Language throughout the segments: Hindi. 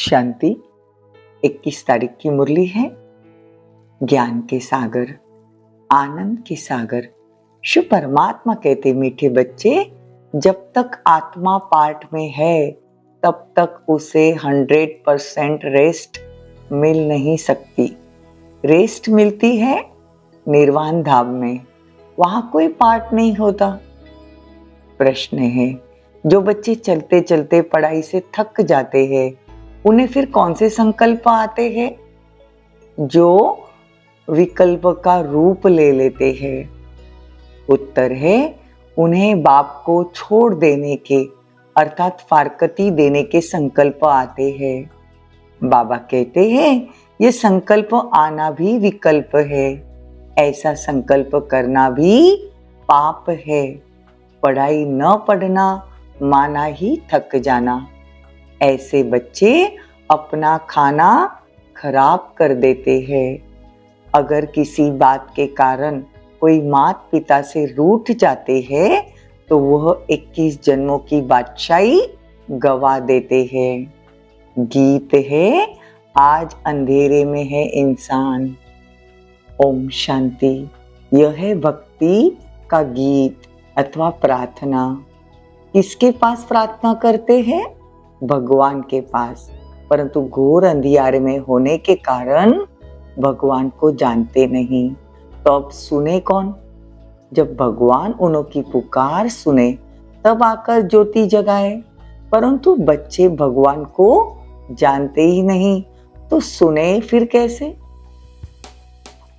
शांति। 21 तारीख की मुरली है। ज्ञान के सागर, आनंद के सागर। शिव परमात्मा कहते, मीठे बच्चे, जब तक आत्मा पार्ट में है तब तक उसे 100% रेस्ट मिल नहीं सकती। रेस्ट मिलती है निर्वाण धाम में, वहां कोई पार्ट नहीं होता। प्रश्न है, जो बच्चे चलते चलते पढ़ाई से थक जाते हैं, उन्हें फिर कौन से संकल्प आते हैं जो विकल्प का रूप ले लेते हैं? उत्तर है, उन्हें बाप को छोड़ देने के अर्थात फारकती देने के संकल्प आते हैं। बाबा कहते हैं, ये संकल्प आना भी विकल्प है। ऐसा संकल्प करना भी पाप है। पढ़ाई न पढ़ना माना ही थक जाना। ऐसे बच्चे अपना खाना खराब कर देते हैं। अगर किसी बात के कारण कोई माता पिता से रूठ जाते हैं तो वह 21 जन्मों की बादशाही गवा देते हैं। गीत है, आज अंधेरे में है इंसान। ओम शांति। यह है भक्ति का गीत अथवा प्रार्थना। किसके पास प्रार्थना करते हैं? भगवान के पास। परंतु घोर अंधियारे में होने के कारण भगवान को जानते नहीं। तो अब सुने कौन? जब भगवान उनकी पुकार सुने तब आकर ज्योति जगाए। परंतु बच्चे भगवान को जानते ही नहीं, तो सुने फिर कैसे?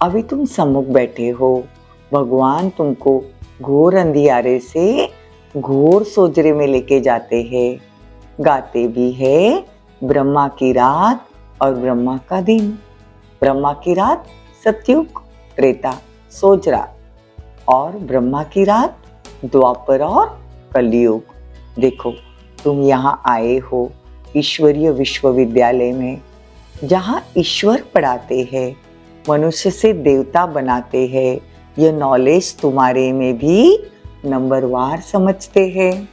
अभी तुम सम्मुख बैठे हो, भगवान तुमको घोर अंधियारे से घोर सोजरे में लेके जाते हैं। गाते भी है, ब्रह्मा की रात और ब्रह्मा का दिन। ब्रह्मा की रात सतयुग, त्रेता, सोजरा, और ब्रह्मा की रात द्वापर और कलयुग। देखो, तुम यहाँ आए हो ईश्वरीय विश्वविद्यालय में, जहाँ ईश्वर पढ़ाते हैं, मनुष्य से देवता बनाते हैं। यह नॉलेज तुम्हारे में भी नंबरवार समझते हैं।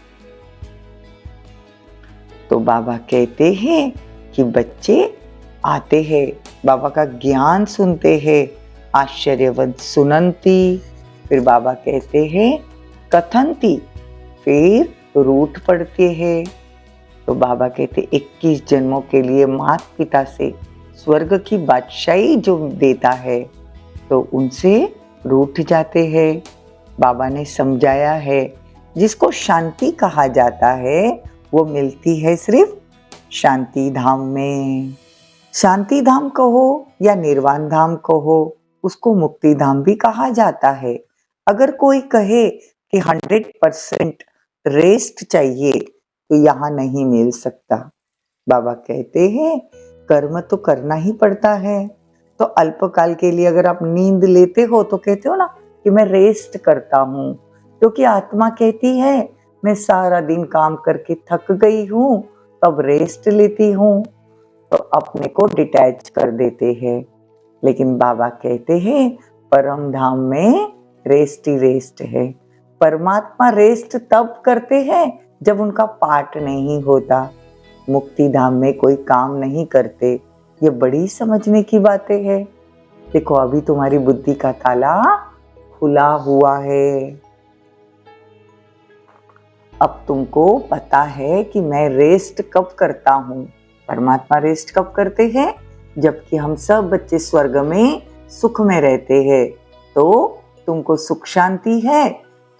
तो बाबा कहते हैं कि बच्चे आते हैं, बाबा का ज्ञान सुनते हैं। आश्चर्यवंत सुनंती, फिर बाबा कहते हैं कथंती, फिर रूठ पड़ते हैं। तो बाबा कहते 21 जन्मों के लिए माता पिता से स्वर्ग की बादशाही जो देता है, तो उनसे रूठ जाते हैं। बाबा ने समझाया है, जिसको शांति कहा जाता है वो मिलती है सिर्फ शांति धाम में। शांति धाम कहो या निर्वाण धाम कहो, उसको मुक्ति धाम भी कहा जाता है। अगर कोई कहे कि 100% रेस्ट चाहिए तो यहाँ नहीं मिल सकता। बाबा कहते हैं कर्म तो करना ही पड़ता है। तो अल्पकाल के लिए अगर आप नींद लेते हो तो कहते हो ना कि मैं रेस्ट करता हूँ, क्योंकि आत्मा कहती है मैं सारा दिन काम करके थक गई हूँ, तब रेस्ट लेती हूँ। तो अपने को डिटैच कर देते हैं। लेकिन बाबा कहते हैं परम धाम में रेस्ट ही रेस्ट है। परमात्मा रेस्ट तब करते हैं जब उनका पार्ट नहीं होता। मुक्ति धाम में कोई काम नहीं करते। ये बड़ी समझने की बातें हैं। देखो, अभी तुम्हारी बुद्धि का ताला खुला हुआ है। अब तुमको पता है कि मैं रेस्ट कब करता हूँ। परमात्मा रेस्ट कब करते हैं? जबकि हम सब बच्चे स्वर्ग में सुख में रहते हैं। तो तुमको सुख शांति है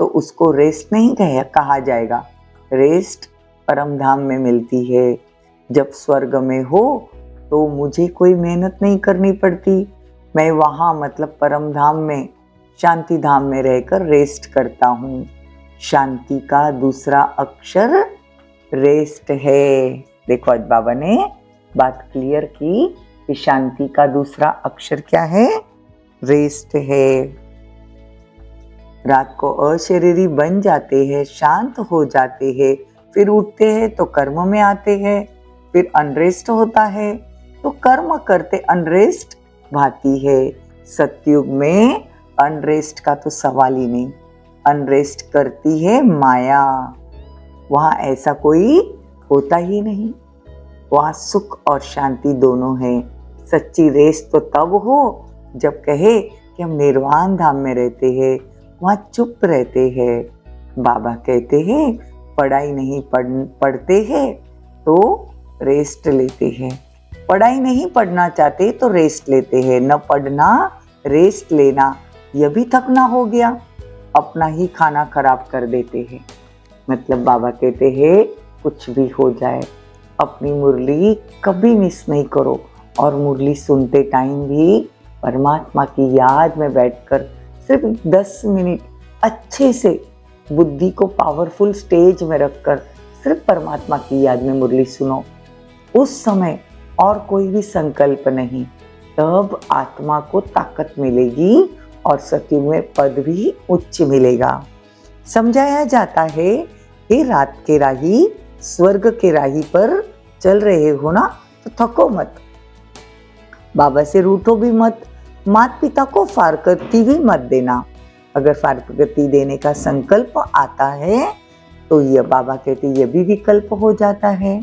तो उसको रेस्ट नहीं कहा जाएगा। रेस्ट परम धाम में मिलती है। जब स्वर्ग में हो तो मुझे कोई मेहनत नहीं करनी पड़ती। मैं वहाँ मतलब परम धाम में, शांति धाम में रहकर रेस्ट करता हूँ। शांति का दूसरा अक्षर रेस्ट है। देखो, आज बाबा ने बात क्लियर की कि शांति का दूसरा अक्षर क्या है? रेस्ट है। रात को अशरीरी बन जाते हैं, शांत हो जाते हैं, फिर उठते हैं तो कर्म में आते हैं, फिर अनरेस्ट होता है तो कर्म करते अनरेस्ट भाती है। सतयुग में अनरेस्ट का तो सवाल ही नहीं। अनरेस्ट करती है माया, वहां ऐसा कोई होता ही नहीं। वहाँ सुख और शांति दोनों है। सच्ची रेस तो तब हो जब कहे कि हम निर्वाण धाम में रहते हैं, वहाँ चुप रहते हैं। बाबा कहते हैं पढ़ाई नहीं पढ़ते हैं तो रेस्ट लेते हैं, पढ़ाई नहीं पढ़ना चाहते तो रेस्ट लेते हैं। न पढ़ना रेस्ट लेना, यह भी थकना हो गया, अपना ही खाना खराब कर देते हैं। मतलब बाबा कहते हैं कुछ भी हो जाए अपनी मुरली कभी मिस नहीं करो, और मुरली सुनते टाइम भी परमात्मा की याद में बैठकर सिर्फ 10 मिनट अच्छे से बुद्धि को पावरफुल स्टेज में रखकर सिर्फ परमात्मा की याद में मुरली सुनो। उस समय और कोई भी संकल्प नहीं, तब आत्मा को ताकत मिलेगी और सत्युग में पद भी उच्च मिलेगा। समझाया जाता है कि रात के राही स्वर्ग के राही पर चल रहे हो ना तो थको मत, बाबा से रूठो भी मत, माता पिता को फारकती भी मत देना। अगर फारकती देने का संकल्प आता है तो यह बाबा कहते यह भी विकल्प हो जाता है।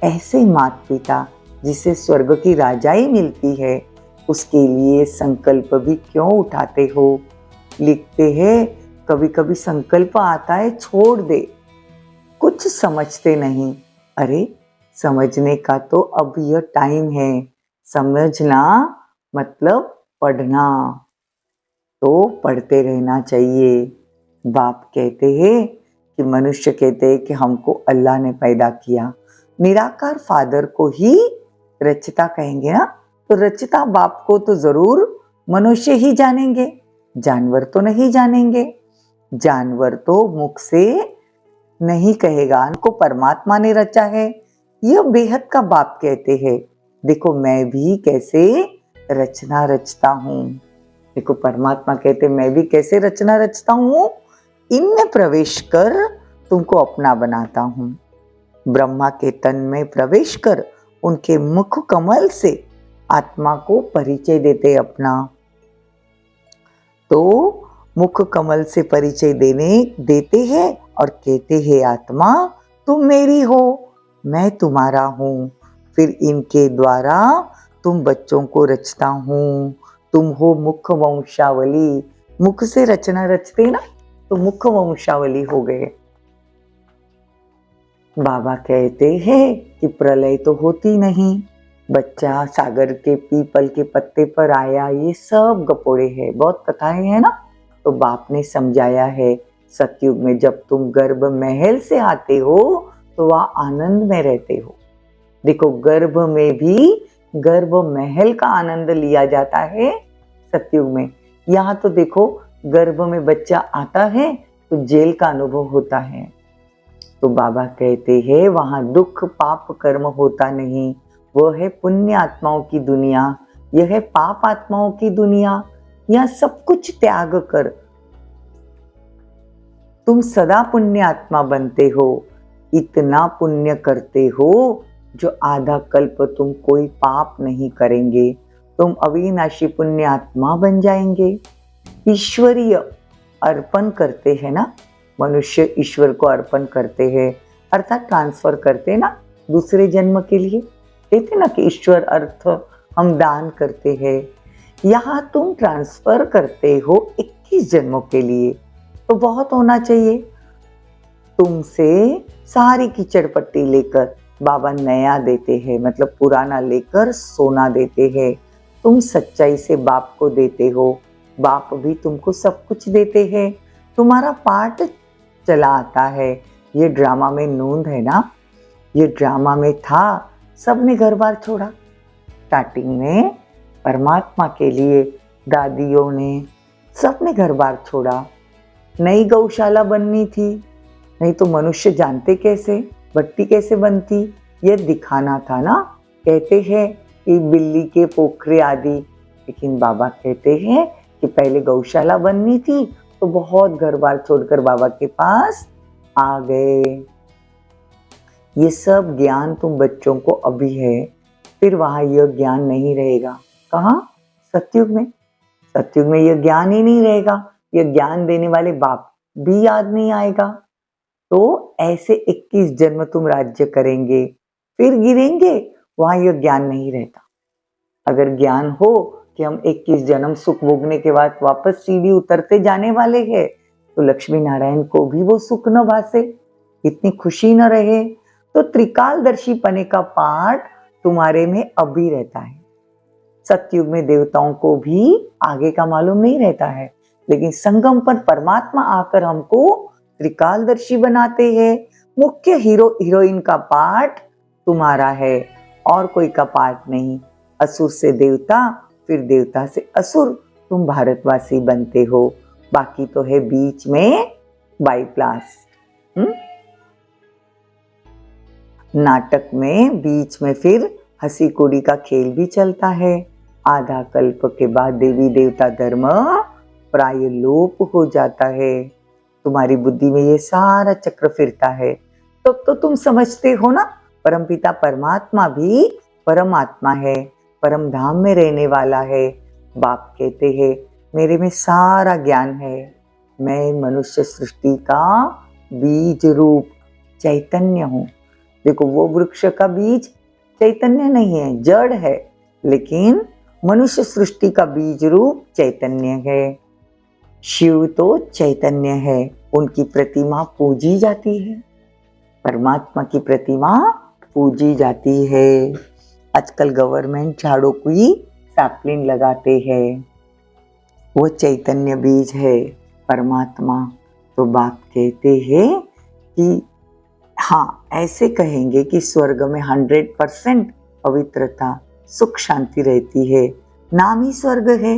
ऐसे माता पिता जिसे स्वर्ग की राजाई मिलती है उसके लिए संकल्प भी क्यों उठाते हो। लिखते हैं कभी कभी संकल्प आता है छोड़ दे, कुछ समझते नहीं। अरे समझने का तो अब यह टाइम है, समझना मतलब पढ़ना, तो पढ़ते रहना चाहिए। बाप कहते हैं कि मनुष्य कहते हैं कि हमको अल्लाह ने पैदा किया, निराकार फादर को ही रचता कहेंगे ना, तो रचता बाप को तो जरूर मनुष्य ही जानेंगे, जानवर तो नहीं जानेंगे। जानवर तो मुख से नहीं कहेगा उनको परमात्मा ने रचा है। यह बेहद का बाप कहते हैं देखो मैं भी कैसे रचना रचता हूँ। देखो परमात्मा कहते मैं भी कैसे रचना रचता हूँ, इनमें प्रवेश कर तुमको अपना बनाता हूँ। ब्रह्मा के तन में प्रवेश कर उनके मुख कमल से आत्मा को परिचय देते अपना। तो मुख कमल से परिचय देते हैं और कहते हैं आत्मा तुम मेरी हो, मैं तुम्हारा हूँ। फिर इनके द्वारा तुम बच्चों को रचता हूँ। तुम हो मुख वंशावली, मुख से रचना रचते ना तो मुख वंशावली हो गए। बाबा कहते हैं कि प्रलय तो होती नहीं, बच्चा सागर के पीपल के पत्ते पर आया, ये सब गपोड़े हैं, बहुत कथाएं हैं ना। तो बाप ने समझाया है सतयुग में जब तुम गर्भ महल से आते हो तो वह आनंद में रहते हो। देखो गर्भ में भी गर्भ महल का आनंद लिया जाता है सतयुग में। यहाँ तो देखो गर्भ में बच्चा आता है तो जेल का अनुभव होता है। तो बाबा कहते हैं वहां दुख पाप कर्म होता नहीं, वो है पुण्य आत्माओं की दुनिया, यह है पाप आत्माओं की दुनिया। यह सब कुछ त्याग कर तुम सदा पुण्य आत्मा बनते हो। इतना पुण्य करते हो जो आधा कल्प तुम कोई पाप नहीं करेंगे, तुम अविनाशी पुण्य आत्मा बन जाएंगे। ईश्वरीय अर्पण करते हैं ना, मनुष्य ईश्वर को अर्पण करते हैं अर्थात ट्रांसफर करते ना दूसरे जन्म के लिए, कहते ना कि ईश्वर अर्थ हम दान करते हैं। यहाँ तुम ट्रांसफर करते हो 21 जन्मों के लिए, तो बहुत होना चाहिए। तुमसे सारी कीचड़ पट्टी लेकर बाबा नया देते हैं, मतलब पुराना लेकर सोना देते हैं। तुम सच्चाई से बाप को देते हो, बाप भी तुमको सब कुछ देते हैं। तुम्हारा पार्ट चला आता है। ये ड्रामा में नूंद है ना, ये ड्रामा में था, सबने घर बार छोड़ा। स्टार्टिंग में परमात्मा के लिए दादियों ने सबने घर बार छोड़ा। नई गौशाला बननी थी, नहीं तो मनुष्य जानते कैसे, भट्टी कैसे बनती, ये दिखाना था ना। कहते हैं कि बिल्ली के पोखरे आदि, लेकिन बाबा कहते हैं कि पहले गौशाला बननी थी तो बहुत घर बार छोड़कर बाबा के पास आ गए। ये सब ज्ञान तुम बच्चों को अभी है, फिर वहां यह ज्ञान नहीं रहेगा। कहाँ? सतयुग में। सतयुग में यह ज्ञान ही नहीं रहेगा, यह ज्ञान देने वाले बाप भी याद नहीं आएगा। तो ऐसे 21 जन्म तुम राज्य करेंगे। फिर गिरेंगे, वहां यह ज्ञान नहीं रहता। अगर ज्ञान हो कि हम 21 जन्म सुख भोगने के बाद वापस सीढ़ी उतरते जाने वाले हैं, तो लक्ष्मी नारायण को भी वो सुख न भासे, इतनी खुशी न रहे, तो त्रिकालदर्शी पने का पाठ तुम्हारे में अभी रहता है। सतयुग में देवताओं को भी आगे का मालूम नहीं रहता है, लेकिन संगम पर परमात्मा आकर हमको त्रिकालदर्शी बनाते हैं। मुख्य हीरो हीरोइन का पाठ तुम्हारा है, और कोई का पाठ नहीं। असुर से देवता, फिर देवता से असुर, तुम भारतवासी बनते हो। बाकी तो है बीच में बाईप्लास। नाटक में बीच में फिर हंसी कुड़ी का खेल भी चलता है। आधा कल्प के बाद देवी देवता धर्म प्राय लोप हो जाता है। तुम्हारी बुद्धि में ये सारा चक्र फिरता है, तो तुम समझते हो ना, परमपिता परमात्मा भी परमात्मा है, परम धाम में रहने वाला है। बाप कहते हैं मेरे में सारा ज्ञान है, मैं मनुष्य सृष्टि का बीज रूप चैतन्य हूँ। देखो, वो वृक्ष का बीज चैतन्य नहीं है, जड़ है, लेकिन मनुष्य सृष्टि का बीज रूप चैतन्य है। शिव तो चैतन्य है, उनकी प्रतिमा पूजी जाती है, परमात्मा की प्रतिमा पूजी जाती है। आजकल गवर्नमेंट झाड़ों की सैपलिंग लगाते हैं, वो चैतन्य बीज है, परमात्मा। तो बाप कहते हैं कि हाँ, ऐसे कहेंगे कि स्वर्ग में 100% पवित्रता सुख शांति रहती है, नाम ही स्वर्ग है।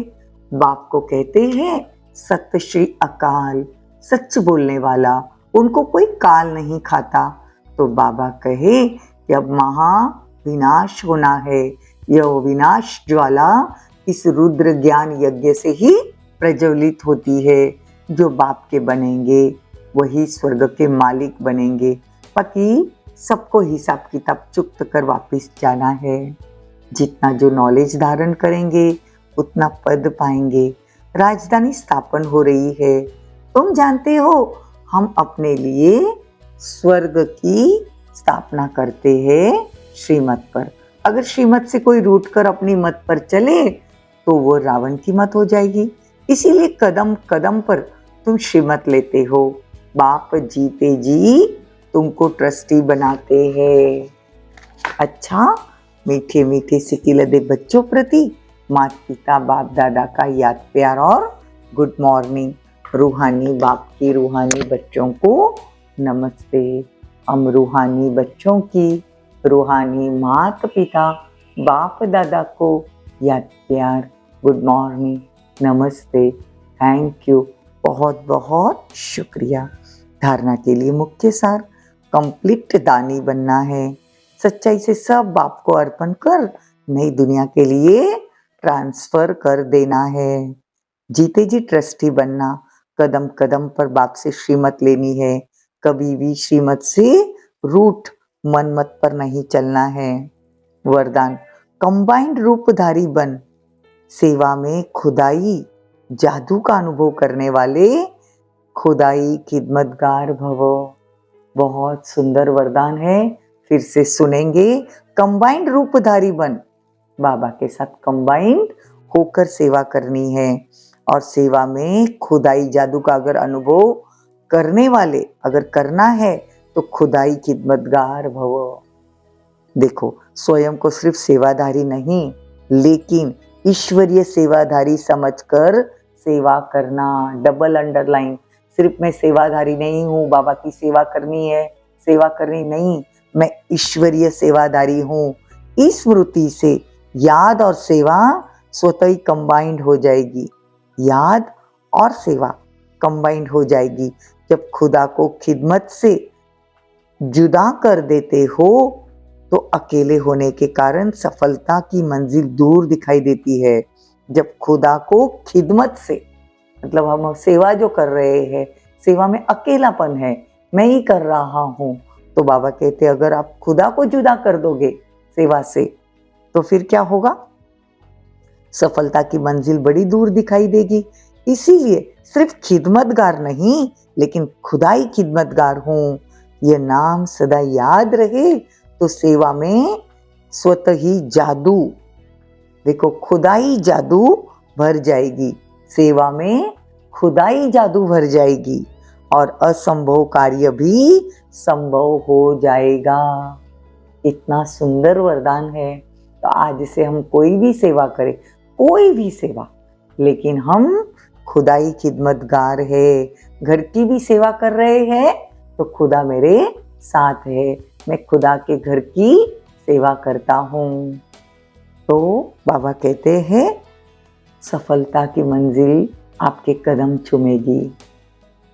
बाप को कहते हैं सत्य श्री अकाल, सच बोलने वाला, उनको कोई काल नहीं खाता। तो बाबा कहे कि अब महा विनाश होना है, यह विनाश ज्वाला इस रुद्र ज्ञान यज्ञ से ही प्रज्वलित होती है। जो बाप के बनेंगे वही स्वर्ग के मालिक बनेंगे, बाकी सबको हिसाब किताब चुक्त कर वापस जाना है। जितना जो नॉलेज धारण करेंगे उतना पद पाएंगे। राजधानी स्थापन हो रही है, तुम जानते हो, हम अपने लिए स्वर्ग की स्थापना करते हैं श्रीमत पर। अगर श्रीमत से कोई रूठ कर अपनी मत पर चले तो वो रावण की मत हो जाएगी। इसीलिए कदम कदम पर तुम श्रीमत लेते हो। बाप जीते जी तुमको ट्रस्टी बनाते हैं। अच्छा, मीठे मीठे सिकिलदे बच्चों प्रति माता पिता बाप दादा का याद प्यार और गुड मॉर्निंग। रूहानी बाप की रूहानी बच्चों को नमस्ते। हम रूहानी बच्चों की रूहानी माता पिता बाप दादा को याद प्यार, गुड मॉर्निंग, नमस्ते, थैंक यू, बहुत बहुत शुक्रिया। धारणा के लिए मुख्य सार, कंप्लीट दानी बनना है। सच्चाई से सब बाप को अर्पण कर नई दुनिया के लिए ट्रांसफर कर देना है। जीते जी ट्रस्टी बनना, कदम कदम पर बाप से श्रीमत लेनी है। कभी भी श्रीमत से रूठ मनमत पर नहीं चलना है। वरदान, कंबाइंड रूपधारी बन, सेवा में खुदाई जादू का अनुभव करने वाले खुदाई खिदमतगार भवो। बहुत सुंदर वरदान है, फिर से सुनेंगे। कंबाइंड रूपधारी बन, बाबा के साथ कंबाइंड होकर सेवा करनी है, और सेवा में खुदाई जादू का अगर अनुभव करने वाले अगर करना है तो खुदाई खिदमतगार भवो। देखो, स्वयं को सिर्फ सेवाधारी नहीं, लेकिन ईश्वरीय सेवाधारी समझकर सेवा करना। डबल अंडरलाइन, सिर्फ मैं सेवाधारी नहीं हूँ, बाबा की सेवा करनी है, सेवा करनी नहीं, मैं ईश्वरीय सेवाधारी हूँ। इस स्मृति से याद और सेवा स्वतः ही कंबाइंड हो जाएगी। याद और सेवा कंबाइंड हो जाएगी। जब खुदा को खिदमत से जुदा कर देते हो तो अकेले होने के कारण सफलता की मंजिल दूर दिखाई देती है। जब खुदा को खिदमत से, मतलब हम सेवा जो कर रहे हैं, सेवा में अकेलापन है, मैं ही कर रहा हूँ, तो बाबा कहते अगर आप खुदा को जुदा कर दोगे सेवा से तो फिर क्या होगा? सफलता की मंजिल बड़ी दूर दिखाई देगी। इसीलिए सिर्फ खिदमतगार नहीं, लेकिन खुदाई खिदमतगार हूँ, यह नाम सदा याद रहे तो सेवा में स्वतः ही जादू, देखो खुदाई जादू भर जाएगी, सेवा में खुदाई जादू भर जाएगी और असंभव कार्य भी संभव हो जाएगा। इतना सुंदर वरदान है। तो आज से हम कोई भी सेवा करें, कोई भी सेवा, लेकिन हम खुदाई खिदमतगार है, घर की भी सेवा कर रहे हैं तो खुदा मेरे साथ है, मैं खुदा के घर की सेवा करता हूँ। तो बाबा कहते हैं सफलता की मंजिल आपके कदम चूमेगी।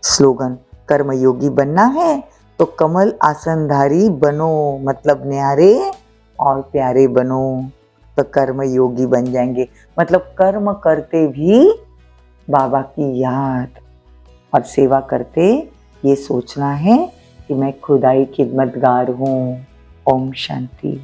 स्लोगन, कर्मयोगी बनना है तो कमल आसनधारी बनो, मतलब न्यारे और प्यारे बनो, तो कर्म योगी बन जाएंगे। मतलब कर्म करते भी बाबा की याद और सेवा करते ये सोचना है कि मैं खुदाई खिदमतगार हूँ। ओम शांति।